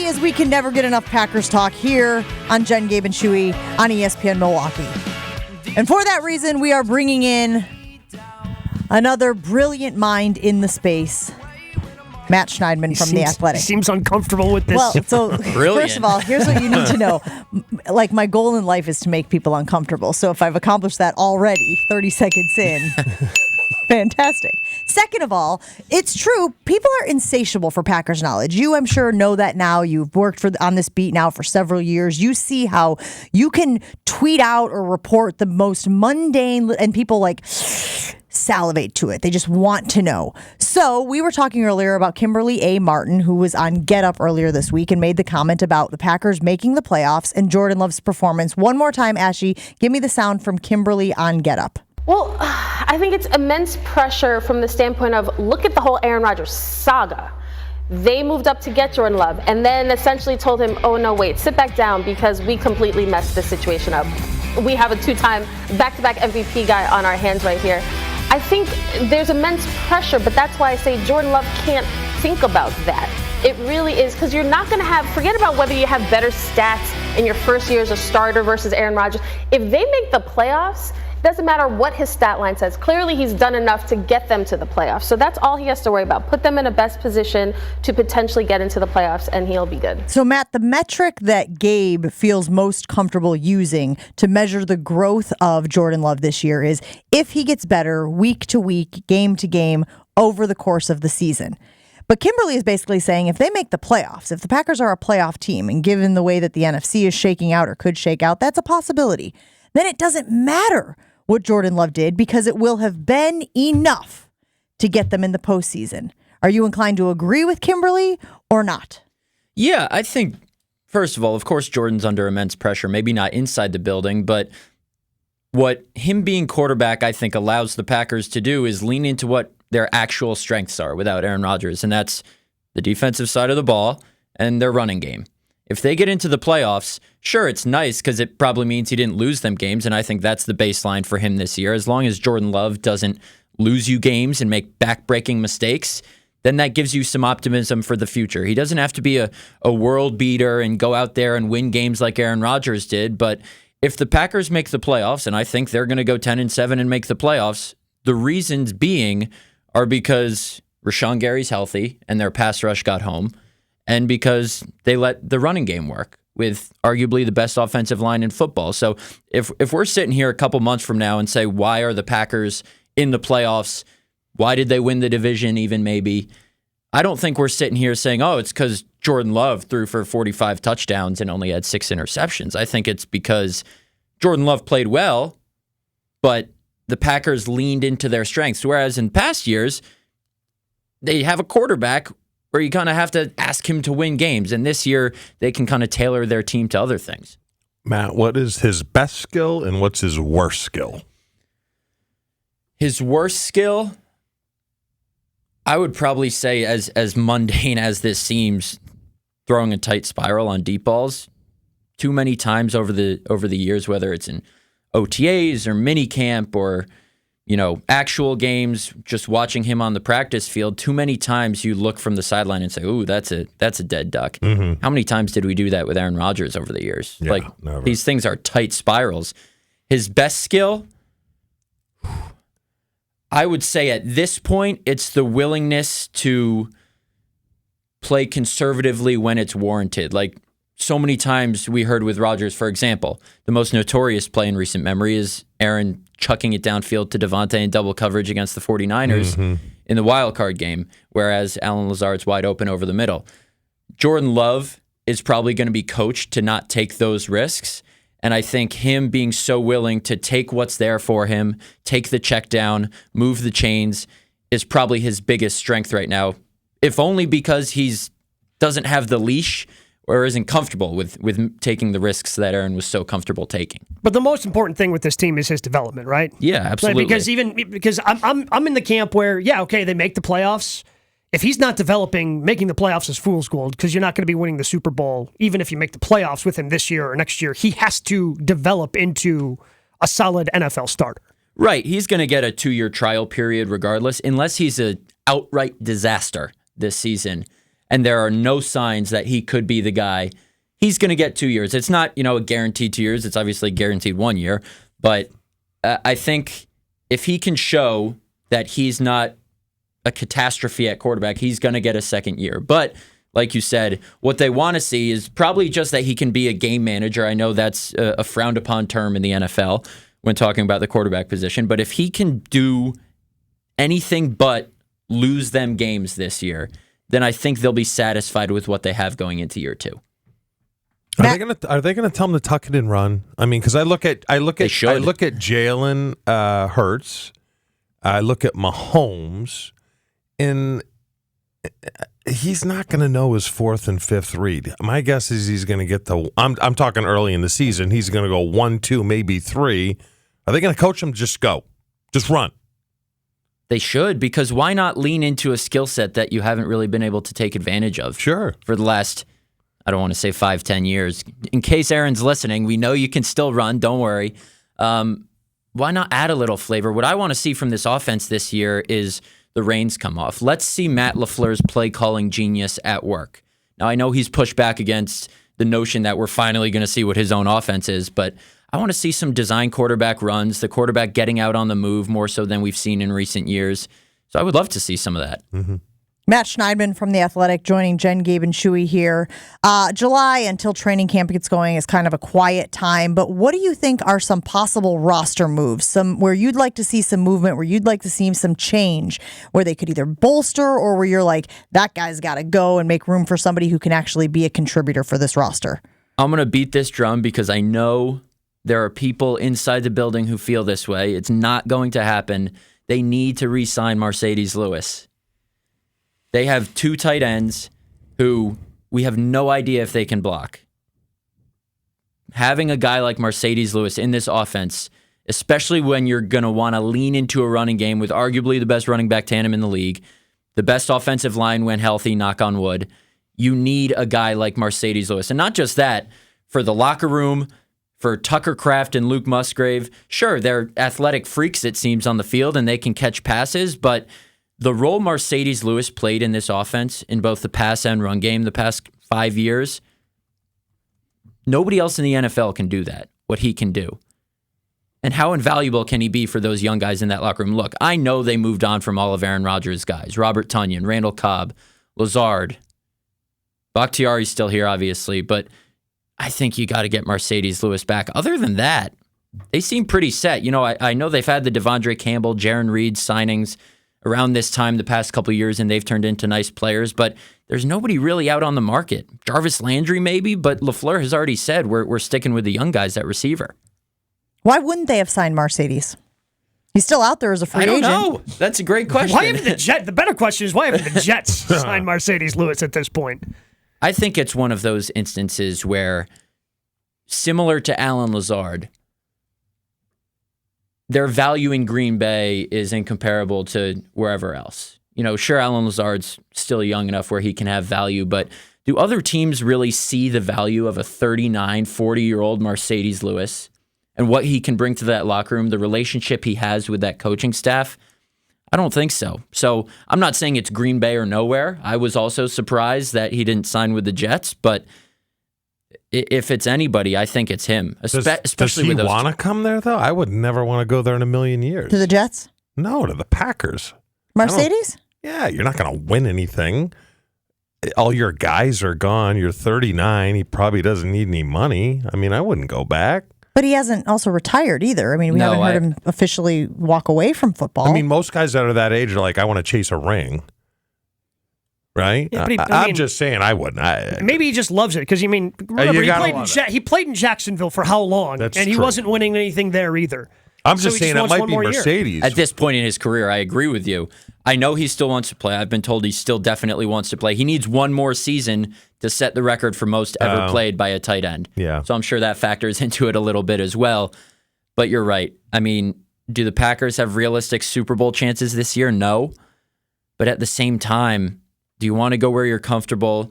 as we can never get enough Packers talk here on Jen, Gabe, and Chewy on ESPN Milwaukee. And for that reason, we are bringing in another brilliant mind in the space, Matt Schneidman from The Athletic. He seems uncomfortable with this. Well, so first of all, here's what you need to know. Like, my goal in life is to make people uncomfortable. So if I've accomplished that already, 30 seconds in, fantastic. Second of all, it's true. People are insatiable for Packers knowledge. You, I'm sure, know that now. You've worked on this beat now for several years. You see how you can tweet out or report the most mundane, and people like salivate to it. They just want to know. So we were talking earlier about Kimberly A. Martin, who was on Get Up earlier this week and made the comment about the Packers making the playoffs and Jordan Love's performance. One more time, Ashley, give me the sound from Kimberly on Get Up. Well, I think it's immense pressure from the standpoint of, look at the whole Aaron Rodgers saga. They moved up to get Jordan Love and then essentially told him, oh, no, wait, sit back down because we completely messed this situation up. We have a two-time back-to-back MVP guy on our hands right here. I think there's immense pressure, but that's why I say Jordan Love can't think about that. It really is, because you're not going to have, forget about whether you have better stats in your first year as a starter versus Aaron Rodgers. If they make the playoffs, it doesn't matter what his stat line says. Clearly, he's done enough to get them to the playoffs. So that's all he has to worry about. Put them in a best position to potentially get into the playoffs, and he'll be good. So, Matt, the metric that Gabe feels most comfortable using to measure the growth of Jordan Love this year is if he gets better week to week, game to game, over the course of the season. But Kimberly is basically saying if they make the playoffs, if the Packers are a playoff team, and given the way that the NFC is shaking out or could shake out, that's a possibility. Then it doesn't matter what Jordan Love did because it will have been enough to get them in the postseason. Are you inclined to agree with Kimberly or not? Yeah, I think, first of all, of course, Jordan's under immense pressure, maybe not inside the building, but what him being quarterback, I think, allows the Packers to do is lean into what their actual strengths are without Aaron Rodgers, and that's the defensive side of the ball and their running game. If they get into the playoffs, sure, it's nice because it probably means he didn't lose them games, and I think that's the baseline for him this year. As long as Jordan Love doesn't lose you games and make back-breaking mistakes, then that gives you some optimism for the future. He doesn't have to be a world beater and go out there and win games like Aaron Rodgers did, but if the Packers make the playoffs, and I think they're going to go 10-7 and make the playoffs, the reasons being are because Rashawn Gary's healthy and their pass rush got home, and because they let the running game work with arguably the best offensive line in football. So if we're sitting here a couple months from now and say, why are the Packers in the playoffs? Why did they win the division even maybe? I don't think we're sitting here saying, oh, it's because Jordan Love threw for 45 touchdowns and only had 6 interceptions. I think it's because Jordan Love played well, but the Packers leaned into their strengths. Whereas in past years, they have a quarterback where you kind of have to ask him to win games. And this year, they can kind of tailor their team to other things. Matt, what is his best skill and what's his worst skill? His worst skill, I would probably say, as mundane as this seems, throwing a tight spiral on deep balls. Too many times over the years, whether it's in OTAs or mini camp or actual games, just watching him on the practice field, too many times you look from the sideline and say, ooh, that's a dead duck. Mm-hmm. How many times did we do that with Aaron Rodgers over the years? Yeah, never. These things are tight spirals. His best skill, I would say at this point, it's the willingness to play conservatively when it's warranted. Like so many times we heard with Rodgers, for example, the most notorious play in recent memory is Aaron chucking it downfield to Devontae in double coverage against the 49ers in the wild card game, whereas Allen Lazard's wide open over the middle. Jordan Love is probably going to be coached to not take those risks, and I think him being so willing to take what's there for him, take the check down, move the chains, is probably his biggest strength right now, if only because he's doesn't have the leash or isn't comfortable with taking the risks that Aaron was so comfortable taking. But the most important thing with this team is his development, right? Yeah, absolutely. Because I'm in the camp where, yeah, okay, they make the playoffs. If he's not developing, making the playoffs is fool's gold because you're not going to be winning the Super Bowl. Even if you make the playoffs with him this year or next year, he has to develop into a solid NFL starter. Right. He's going to get a 2-year trial period regardless, unless he's an outright disaster this season. and there are no signs that he could be the guy, he's going to get 2 years. It's not, a guaranteed 2 years. It's obviously guaranteed 1 year. But I think if he can show that he's not a catastrophe at quarterback, he's going to get a second year. But like you said, what they want to see is probably just that he can be a game manager. I know that's a frowned upon term in the NFL when talking about the quarterback position. But if he can do anything but lose them games this year, then I think they'll be satisfied with what they have going into year 2. Are they gonna tell him to tuck it and run? I mean, because I look at Jalen Hurts, I look at Mahomes, and he's not going to know his 4th and 5th read. My guess is he's going to get the. I'm talking early in the season. He's going to go 1, 2, maybe 3. Are they going to coach him? Just go, just run. They should, because why not lean into a skill set that you haven't really been able to take advantage of? Sure. For the last, I don't want to say 5-10 years. In case Aaron's listening, we know you can still run. Don't worry. Why not add a little flavor? What I want to see from this offense this year is the reins come off. Let's see Matt LaFleur's play calling genius at work. Now, I know he's pushed back against the notion that we're finally going to see what his own offense is, but I want to see some design quarterback runs, the quarterback getting out on the move more so than we've seen in recent years. So I would love to see some of that. Mm-hmm. Matt Schneidman from The Athletic joining Jen, Gabe, and Chewy here. July until training camp gets going is kind of a quiet time, but what do you think are some possible roster moves? Some where you'd like to see some movement, where you'd like to see some change, where they could either bolster or where you're like, that guy's got to go and make room for somebody who can actually be a contributor for this roster? I'm going to beat this drum because I know there are people inside the building who feel this way. It's not going to happen. They need to re-sign Mercedes Lewis. They have 2 tight ends who we have no idea if they can block. Having a guy like Mercedes Lewis in this offense, especially when you're going to want to lean into a running game with arguably the best running back tandem in the league, the best offensive line when healthy, knock on wood, you need a guy like Mercedes Lewis. And not just that, for the locker room, for Tucker Kraft and Luke Musgrave, sure, they're athletic freaks, it seems, on the field, and they can catch passes, but the role Mercedes Lewis played in this offense in both the pass and run game the past 5 years, nobody else in the NFL can do that, what he can do. And how invaluable can he be for those young guys in that locker room? Look, I know they moved on from all of Aaron Rodgers' guys. Robert Tonyan, Randall Cobb, Lazard. Bakhtiari's still here, obviously, but I think you got to get Mercedes Lewis back. Other than that, they seem pretty set. I know they've had the Devondre Campbell, Jaron Reed signings around this time the past couple of years, and they've turned into nice players, but there's nobody really out on the market. Jarvis Landry maybe, but LaFleur has already said we're sticking with the young guys at receiver. Why wouldn't they have signed Mercedes? He's still out there as a free agent. I don't know. That's a great question. Why haven't the better question is, why haven't the Jets signed Mercedes Lewis at this point? I think it's one of those instances where, similar to Alan Lazard, their value in Green Bay is incomparable to wherever else. Sure, Alan Lazard's still young enough where he can have value, but do other teams really see the value of a 39, 40-year-old Mercedes Lewis and what he can bring to that locker room, the relationship he has with that coaching staff? I don't think so. So I'm not saying it's Green Bay or nowhere. I was also surprised that he didn't sign with the Jets, but if it's anybody, I think it's him. Does he want to come there, though? I would never want to go there in a million years. To the Jets? No, to the Packers. Mercedes? Yeah, you're not going to win anything. All your guys are gone. You're 39. He probably doesn't need any money. I mean, I wouldn't go back. But he hasn't also retired either. I mean, we haven't heard him officially walk away from football. I mean, most guys that are that age are like, I want to chase a ring. Right? Yeah, I'm just saying I wouldn't. Maybe he just loves it because, remember, he played in Jacksonville for how long? That's and he true. wasn't winning anything there either. I'm just saying it might be Mercedes. At this point in his career, I agree with you. I know he still wants to play. I've been told he still definitely wants to play. He needs one more season to set the record for most ever played by a tight end. Yeah. So I'm sure that factors into it a little bit as well. But you're right. I mean, do the Packers have realistic Super Bowl chances this year? No. But at the same time, do you want to go where you're comfortable?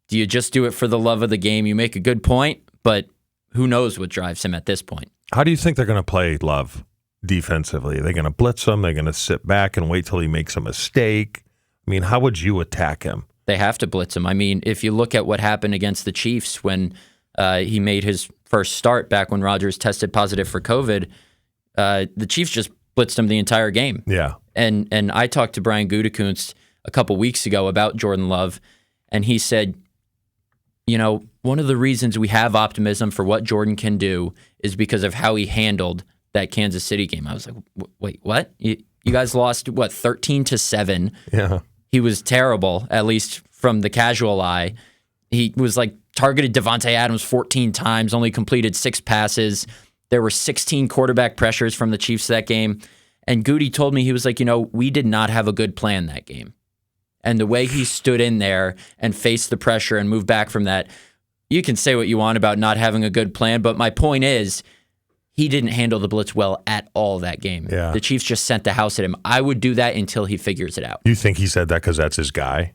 Do you just do it for the love of the game? You make a good point, but who knows what drives him at this point? How do you think they're going to play Love defensively? Are they going to blitz him? They're going to sit back and wait till he makes a mistake? I mean, how would you attack him? They have to blitz him. I mean, if you look at what happened against the Chiefs when he made his first start back when Rodgers tested positive for COVID, the Chiefs just blitzed him the entire game. Yeah. And I talked to Brian Gutekunst a couple weeks ago about Jordan Love, and he said, one of the reasons we have optimism for what Jordan can do is because of how he handled that Kansas City game. I was like, wait, what? You guys lost, 13-7? Yeah. He was terrible, at least from the casual eye. He was targeted Devontae Adams 14 times, only completed 6 passes. There were 16 quarterback pressures from the Chiefs that game. And Goody told me, he was like, we did not have a good plan that game. And the way he stood in there and faced the pressure and moved back from that, you can say what you want about not having a good plan, but my point is, he didn't handle the blitz well at all that game. Yeah. The Chiefs just sent the house at him. I would do that until he figures it out. You think he said that because that's his guy?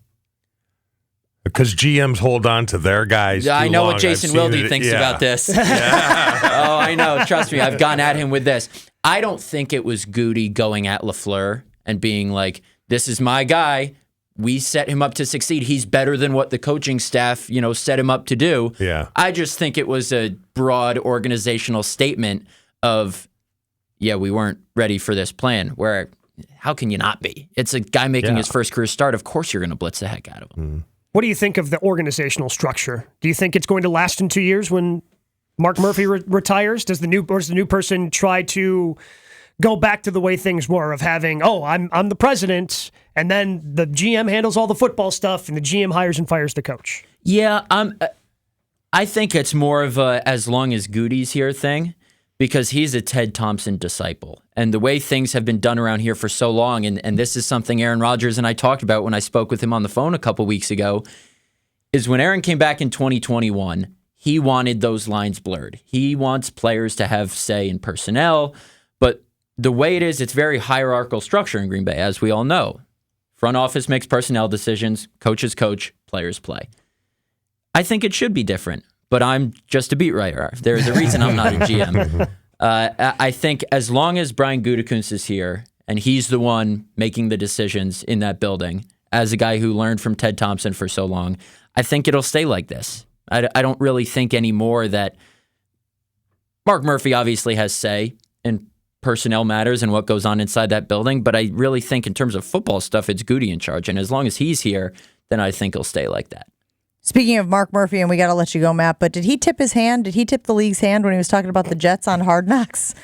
Because GMs hold on to their guys. I know long. what Jason Wilde thinks about this. Oh, I know. Trust me. I've gone at him with this. I don't think it was Goody going at LaFleur and being like, this is my guy. We set him up to succeed. He's better than what the coaching staff, set him up to do. Yeah. I just think it was a broad organizational statement of, we weren't ready for this plan. Where, how can you not be? It's a guy making his first career start. Of course you're going to blitz the heck out of him. What do you think of the organizational structure? Do you think it's going to last in 2 years when Mark Murphy retires? Does the new person try to go back to the way things were of having, I'm the president, and then the GM handles all the football stuff, and the GM hires and fires the coach? Yeah, I think it's more of a as long as Goody's here thing, because he's a Ted Thompson disciple. And the way things have been done around here for so long, and this is something Aaron Rodgers and I talked about when I spoke with him on the phone a couple weeks ago, is when Aaron came back in 2021, he wanted those lines blurred. He wants players to have say in personnel, but the way it is, it's very hierarchical structure in Green Bay, as we all know. Front office makes personnel decisions, coaches coach, players play. I think it should be different, but I'm just a beat writer. There's a reason I'm not a GM. I think as long as Brian Gutekunst is here, and he's the one making the decisions in that building, as a guy who learned from Ted Thompson for so long, I think it'll stay like this. I don't really think anymore that Mark Murphy obviously has say in personnel matters and what goes on inside that building, but I really think in terms of football stuff, it's Goody in charge. And as long as he's here, then I think he'll stay like that. Speaking of Mark Murphy, and we got to let you go, Matt, but did he tip his hand? Did he tip the league's hand when he was talking about the Jets on Hard Knocks?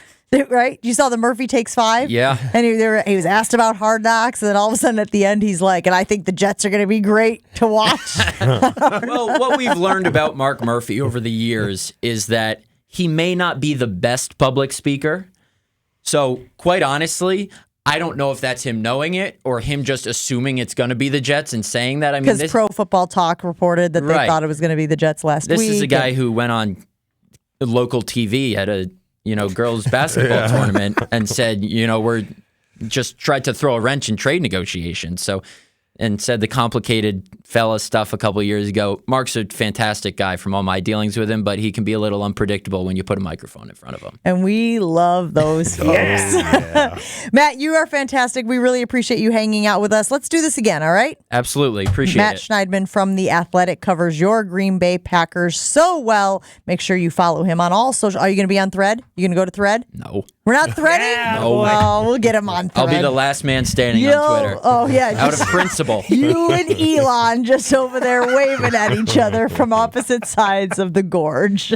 Right? You saw the Murphy Takes 5? Yeah. And he was asked about Hard Knocks, and then all of a sudden at the end, he's like, and I think the Jets are going to be great to watch. Well, what we've learned about Mark Murphy over the years is that he may not be the best public speaker. So, quite honestly, I don't know if that's him knowing it or him just assuming it's going to be the Jets and saying that. I mean, because Pro Football Talk reported that they thought it was going to be the Jets last week. This is a guy who went on the local TV at a girls basketball tournament and said, we're just tried to throw a wrench in trade negotiations. So, and said the complicated fella stuff a couple of years ago. Mark's a fantastic guy from all my dealings with him, but he can be a little unpredictable when you put a microphone in front of him. And we love those folks. Yeah. Matt, you are fantastic. We really appreciate you hanging out with us. Let's do this again, all right? Absolutely. Appreciate Matt it. Schneidman from The Athletic covers your Green Bay Packers so well. Make sure you follow him on all social. Are you going to be on Thread? You going to go to Thread? No. We're not threading? Yeah, no. Oh, we'll get him on Thread. I'll be the last man standing on Twitter. Oh, yeah. Out of principle. You and Elon just over there waving at each other from opposite sides of the gorge.